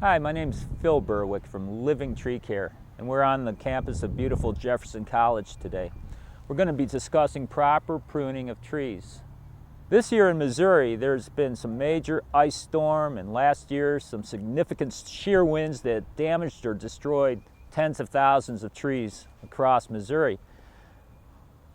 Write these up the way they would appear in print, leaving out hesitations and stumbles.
Hi, my name's Phil Berwick from Living Tree Care, and we're on the campus of beautiful Jefferson College today. We're going to be discussing proper pruning of trees. This year in Missouri, there's been some major ice storm, and last year some significant shear winds that damaged or destroyed tens of thousands of trees across Missouri.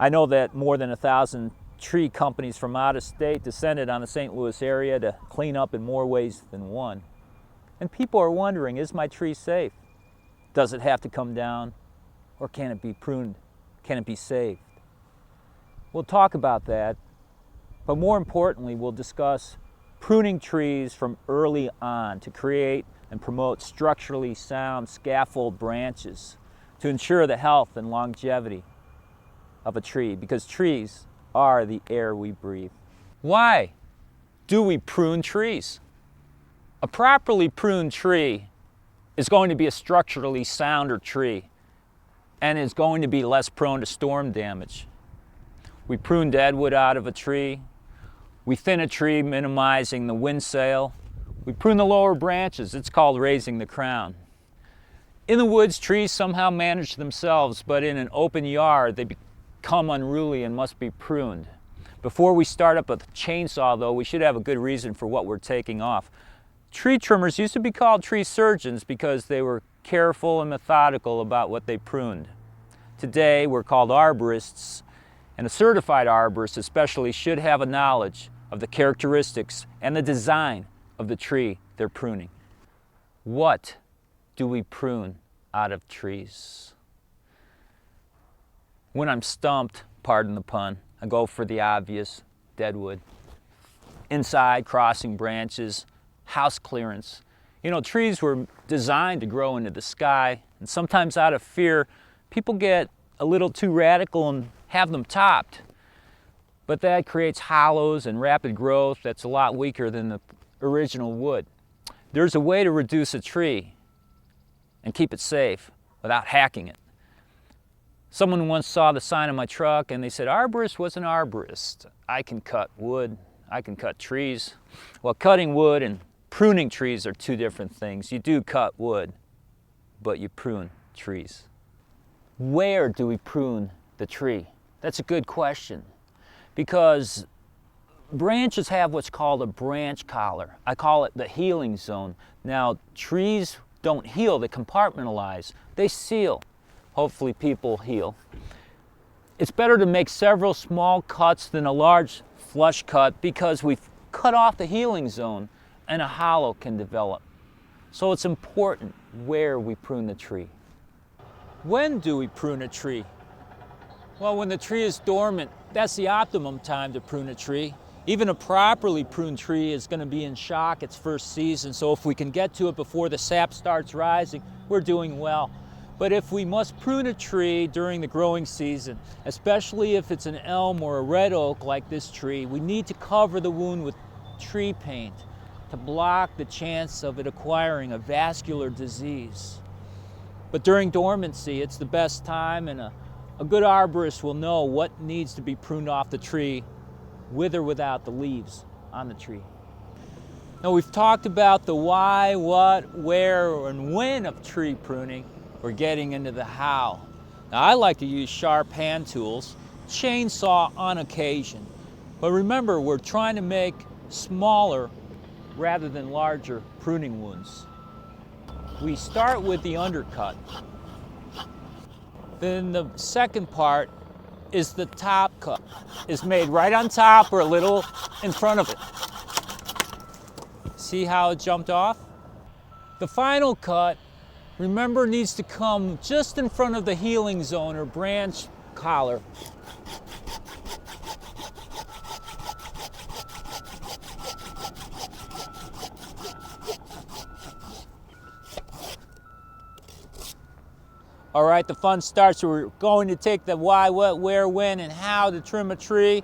I know that more than 1,000 tree companies from out of state descended on the St. Louis area to clean up in more ways than one. And people are wondering, is my tree safe? Does it have to come down? Or can it be pruned? Can it be saved? We'll talk about that, but more importantly, we'll discuss pruning trees from early on to create and promote structurally sound scaffold branches to ensure the health and longevity of a tree, because trees are the air we breathe. Why do we prune trees? A properly pruned tree is going to be a structurally sounder tree and is going to be less prone to storm damage. We prune deadwood out of a tree. We thin a tree, minimizing the wind sail. We prune the lower branches. It's called raising the crown. In the woods, trees somehow manage themselves, but in an open yard, they become unruly and must be pruned. Before we start up a chainsaw, though, we should have a good reason for what we're taking off. Tree trimmers used to be called tree surgeons because they were careful and methodical about what they pruned. Today, we're called arborists, and a certified arborist especially should have a knowledge of the characteristics and the design of the tree they're pruning. What do we prune out of trees? When I'm stumped, pardon the pun, I go for the obvious: deadwood. Inside, crossing branches, house clearance. You know, trees were designed to grow into the sky, and sometimes out of fear, people get a little too radical and have them topped. But that creates hollows and rapid growth that's a lot weaker than the original wood. There's a way to reduce a tree and keep it safe without hacking it. Someone once saw the sign on my truck and they said, "Arborist was an arborist. I can cut wood, I can cut trees." Well, cutting wood and pruning trees are two different things. You do cut wood, but you prune trees. Where do we prune the tree? That's a good question, because branches have what's called a branch collar. I call it the healing zone. Now, trees don't heal, they compartmentalize, they seal. Hopefully people heal. It's better to make several small cuts than a large flush cut, because we've cut off the healing zone and a hollow can develop. So it's important where we prune the tree. When do we prune a tree? Well, when the tree is dormant, that's the optimum time to prune a tree. Even a properly pruned tree is going to be in shock its first season, so if we can get to it before the sap starts rising, we're doing well. But if we must prune a tree during the growing season, especially if it's an elm or a red oak like this tree, we need to cover the wound with tree paint to block the chance of it acquiring a vascular disease. But during dormancy, it's the best time, and a good arborist will know what needs to be pruned off the tree, with or without the leaves on the tree. Now, we've talked about the why, what, where, and when of tree pruning. We're getting into the how. Now, I like to use sharp hand tools, chainsaw on occasion. But remember, we're trying to make smaller rather than larger pruning wounds. We start with the undercut. Then the second part is the top cut. It's made right on top or a little in front of it. See how it jumped off? The final cut, remember, needs to come just in front of the healing zone or branch collar. All right, the fun starts. We're going to take the why, what, where, when, and how to trim a tree.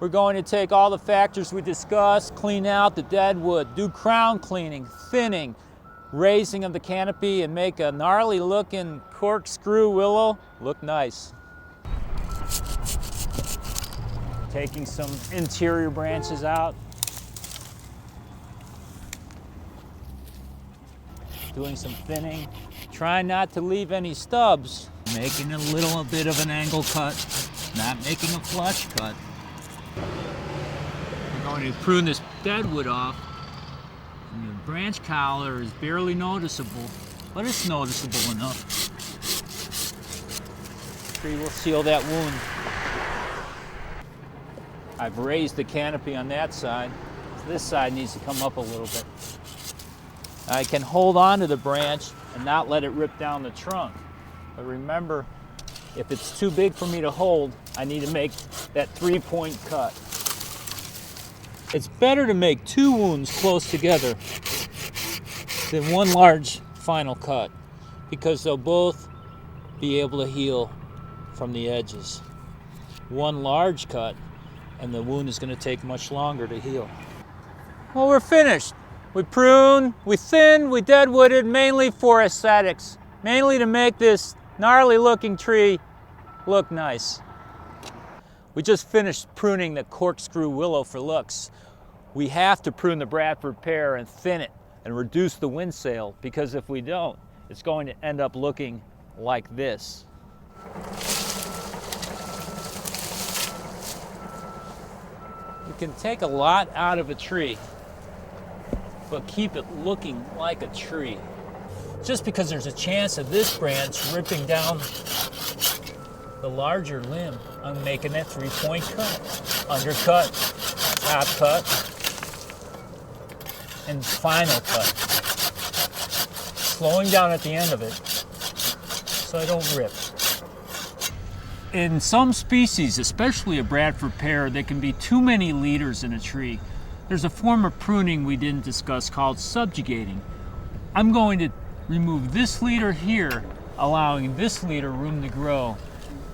We're going to take all the factors we discussed, clean out the dead wood, do crown cleaning, thinning, raising of the canopy, and make a gnarly looking corkscrew willow look nice. Taking some interior branches out. doing some thinning. Trying not to leave any stubs. Making a little bit of an angle cut, not making a flush cut. We're going to prune this deadwood off. And the branch collar is barely noticeable, but it's noticeable enough. The tree will seal that wound. I've raised the canopy on that side. This side needs to come up a little bit. I can hold on to the branch and not let it rip down the trunk. But remember, if it's too big for me to hold, I need to make that 3-point cut. It's better to make 2 wounds close together than one large final cut, because they'll both be able to heal from the edges. One large cut, and the wound is going to take much longer to heal. Well, we're finished. We pruned, we thinned, we deadwooded, mainly for aesthetics, mainly to make this gnarly looking tree look nice. We just finished pruning the corkscrew willow for looks. We have to prune the Bradford pear and thin it and reduce the wind sail, because if we don't, it's going to end up looking like this. You can take a lot out of a tree, but keep it looking like a tree. Just because there's a chance of this branch ripping down the larger limb, I'm making that 3-point cut. Undercut, top cut, and final cut. Slowing down at the end of it so I don't rip. In some species, especially a Bradford pear, there can be too many leaders in a tree. There's a form of pruning we didn't discuss called subjugating. I'm going to remove this leader here, allowing this leader room to grow,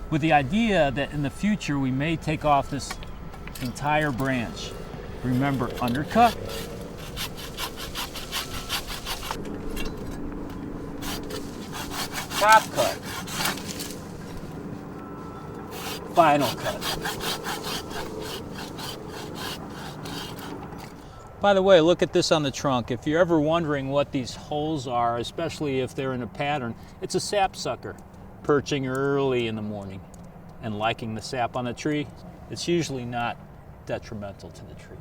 with the idea that in the future we may take off this entire branch. Remember, undercut, top cut, final cut. By the way, look at this on the trunk. If you're ever wondering what these holes are, especially if they're in a pattern, it's a sapsucker perching early in the morning and liking the sap on the tree. It's usually not detrimental to the tree.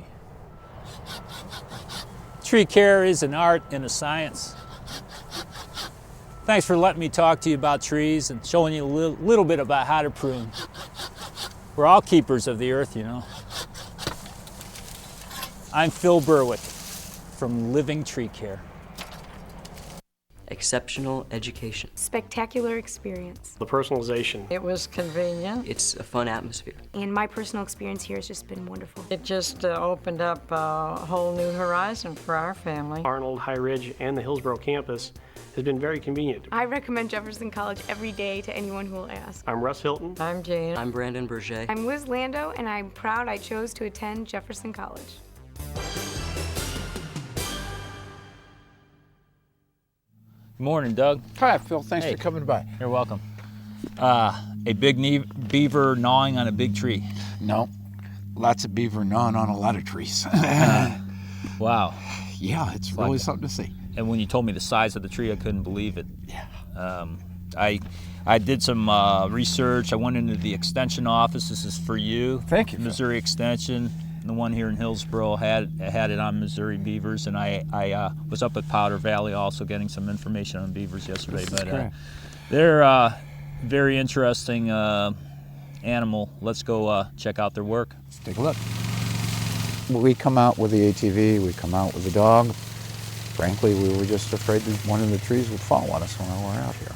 Tree care is an art and a science. Thanks for letting me talk to you about trees and showing you a little bit about how to prune. We're all keepers of the earth, you know. I'm Phil Berwick from Living Tree Care. Exceptional education. Spectacular experience. The personalization. It was convenient. It's a fun atmosphere. And my personal experience here has just been wonderful. It just opened up a whole new horizon for our family. Arnold, High Ridge, and the Hillsborough campus has been very convenient. I recommend Jefferson College every day to anyone who will ask. I'm Russ Hilton. I'm Jane. I'm Brandon Berger. I'm Liz Lando, and I'm proud I chose to attend Jefferson College. Good morning, Doug. Hi, Phil. Thanks Hey. for coming by. You're welcome. A big beaver gnawing on a big tree. No, lots of beaver gnawing on a lot of trees. Wow. Yeah, it's really something to see. And when you told me the size of the tree, I couldn't believe it. Yeah. I did some research. I went into the extension office. This is for you. Thank you, Phil. Missouri Extension. The one here in Hillsborough had it on Missouri beavers, and I was up at Powder Valley also getting some information on beavers yesterday. But they're very interesting animal. Let's go check out their work. Let's take a look. We come out with the ATV, we come out with the dog. Frankly, we were just afraid that one of the trees would fall on us when we were out here.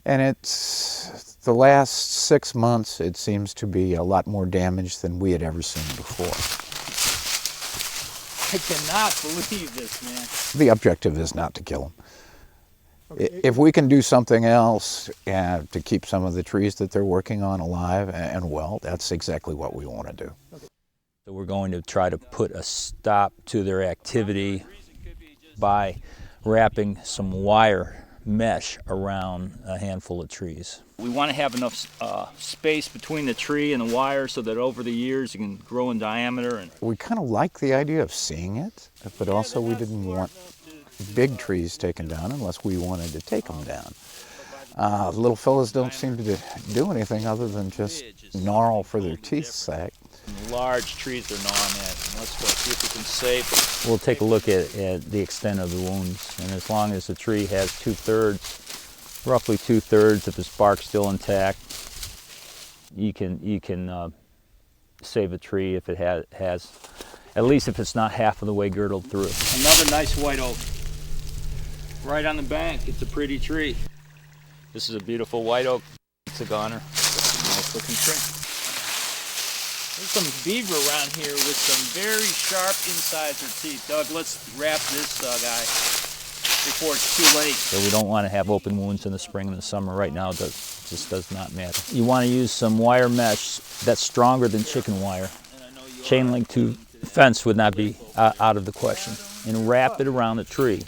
And it's the last 6 months, it seems to be a lot more damage than we had ever seen before. I cannot believe this, man. The objective is not to kill them. Okay. If we can do something else to keep some of the trees that they're working on alive and well, that's exactly what we want to do. Okay. So we're going to try to put a stop to their activity by wrapping some wire mesh around a handful of trees. We want to have enough space between the tree and the wire so that over the years it can grow in diameter. And we kind of like the idea of seeing it, but also we didn't want big trees taken down unless we wanted to take them down. Little fellas don't seem to do anything other than just gnarl for their teeth's sake. Large trees are gnawing at. Let's go see if we can save it. We'll take a look at the extent of the wounds, and as long as the tree has 2/3, roughly 2/3 of its bark still intact, you can save a tree if it has, at least if it's not half of the way girdled through. Another nice white oak, right on the bank. It's a pretty tree. This is a beautiful white oak. It's a goner. Nice looking tree. There's some beaver around here with some very sharp incisor teeth. Doug, let's wrap this guy before it's too late. So we don't want to have open wounds in the spring and the summer. Right now, it just does not matter. You want to use some wire mesh that's stronger than chicken wire. Chain link to fence would not be out of the question. And wrap it around the tree,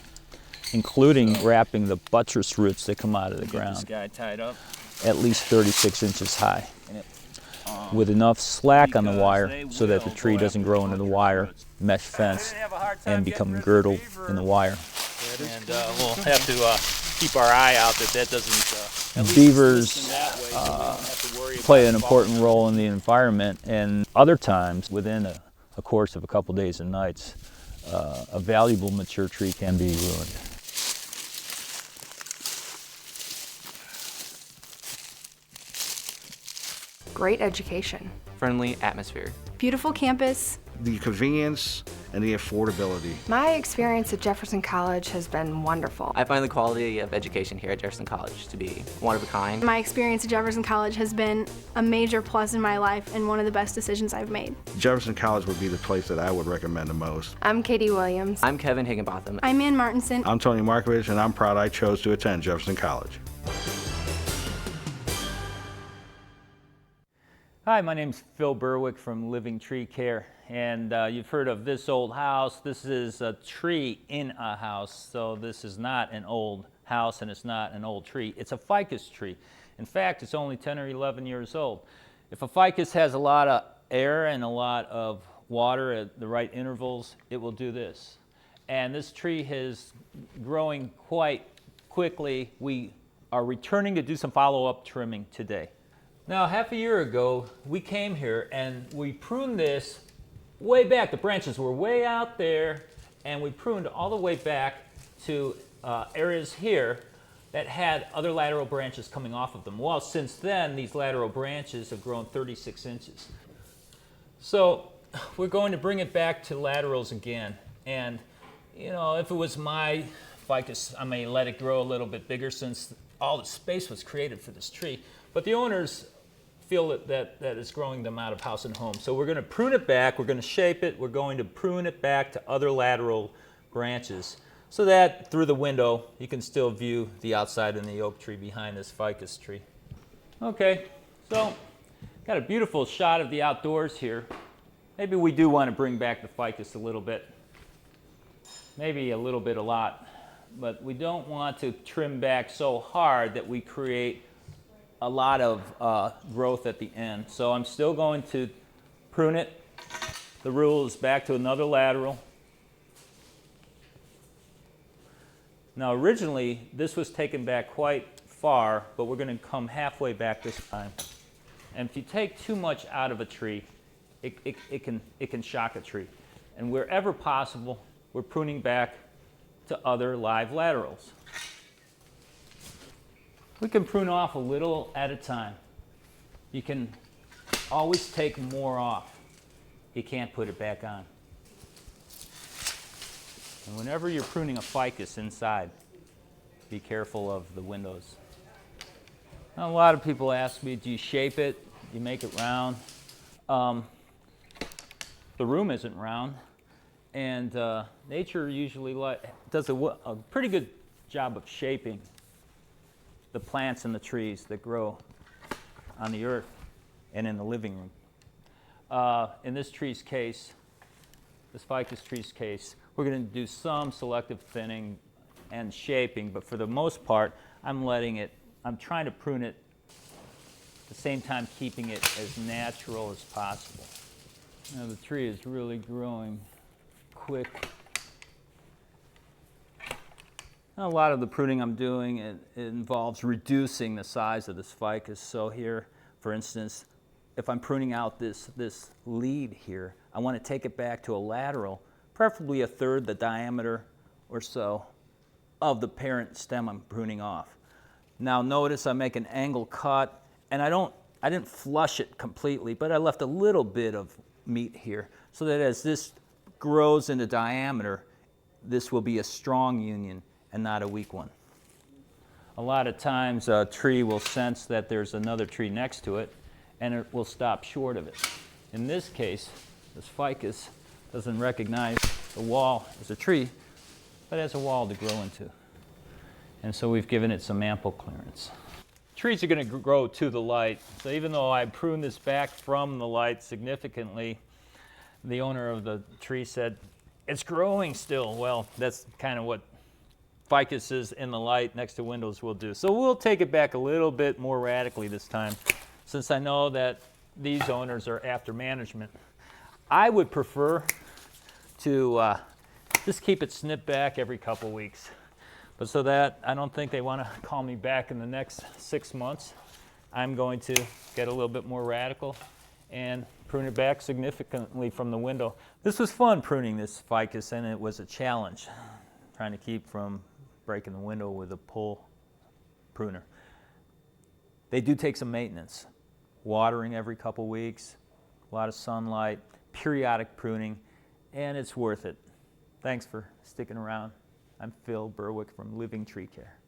including wrapping the buttress roots that come out of the ground. This guy tied up. At least 36 inches high, with enough slack on the wire so that the tree doesn't grow into the wire mesh fence and become girdled in the wire. And we'll have to keep our eye out that doesn't. Beavers play an important role in the environment, and other times within a course of a couple days and nights, a valuable mature tree can be ruined. Great education. Friendly atmosphere. Beautiful campus. The convenience and the affordability. My experience at Jefferson College has been wonderful. I find the quality of education here at Jefferson College to be one of a kind. My experience at Jefferson College has been a major plus in my life and one of the best decisions I've made. Jefferson College would be the place that I would recommend the most. I'm Katie Williams. I'm Kevin Higginbotham. I'm Ann Martinson. I'm Tony Markovich, and I'm proud I chose to attend Jefferson College. Hi, my name's Phil Berwick from Living Tree Care, and you've heard of this old house. This is a tree in a house, so this is not an old house and it's not an old tree. It's a ficus tree. In fact, it's only 10 or 11 years old. If a ficus has a lot of air and a lot of water at the right intervals, it will do this. And this tree is growing quite quickly. We are returning to do some follow-up trimming today. Now, half a year ago, we came here and we pruned this way back. The branches were way out there, and we pruned all the way back to areas here that had other lateral branches coming off of them. Well, since then, these lateral branches have grown 36 inches. So we're going to bring it back to laterals again. And, you know, if it was my ficus, I may let it grow a little bit bigger since all the space was created for this tree. But the owners feel that it's growing them out of house and home. So we're going to prune it back, we're going to shape it, we're going to prune it back to other lateral branches so that through the window you can still view the outside of the oak tree behind this ficus tree. Okay, so got a beautiful shot of the outdoors here. Maybe we do want to bring back the ficus a little bit. Maybe a little bit, a lot. But we don't want to trim back so hard that we create a lot of growth at the end. So I'm still going to prune it. The rule is back to another lateral. Now originally this was taken back quite far, but we're going to come halfway back this time. And if you take too much out of a tree, it can shock a tree. And wherever possible, we're pruning back to other live laterals. We can prune off a little at a time. You can always take more off. You can't put it back on. And whenever you're pruning a ficus inside, be careful of the windows. Now, a lot of people ask me, do you shape it? Do you make it round? The room isn't round, and nature usually does a pretty good job of shaping the plants and the trees that grow on the earth and in the living room. In this tree's case, this ficus tree's case, we're going to do some selective thinning and shaping, but for the most part, I'm trying to prune it at the same time keeping it as natural as possible. Now the tree is really growing quick. A lot of the pruning I'm doing, it involves reducing the size of this ficus. So here, for instance, if I'm pruning out this lead here, I want to take it back to a lateral, preferably a third the diameter or so of the parent stem I'm pruning off. Now notice I make an angle cut, and I didn't flush it completely, but I left a little bit of meat here so that as this grows into diameter, this will be a strong union and not a weak one. A lot of times a tree will sense that there's another tree next to it, and it will stop short of it. In this case, this ficus doesn't recognize the wall as a tree, but as a wall to grow into. And so we've given it some ample clearance. Trees are going to grow to the light, so even though I pruned this back from the light significantly, the owner of the tree said, it's growing still. Well, that's kind of what ficuses in the light next to windows will do. So we'll take it back a little bit more radically this time, since I know that these owners are after management. I would prefer to just keep it snipped back every couple weeks. But so that I don't think they want to call me back in the next 6 months, I'm going to get a little bit more radical and prune it back significantly from the window. This was fun pruning this ficus, and it was a challenge, trying to keep from breaking the window with a pull pruner. They do take some maintenance, watering every couple weeks, a lot of sunlight, periodic pruning, and it's worth it. Thanks for sticking around. I'm Phil Berwick from Living Tree Care.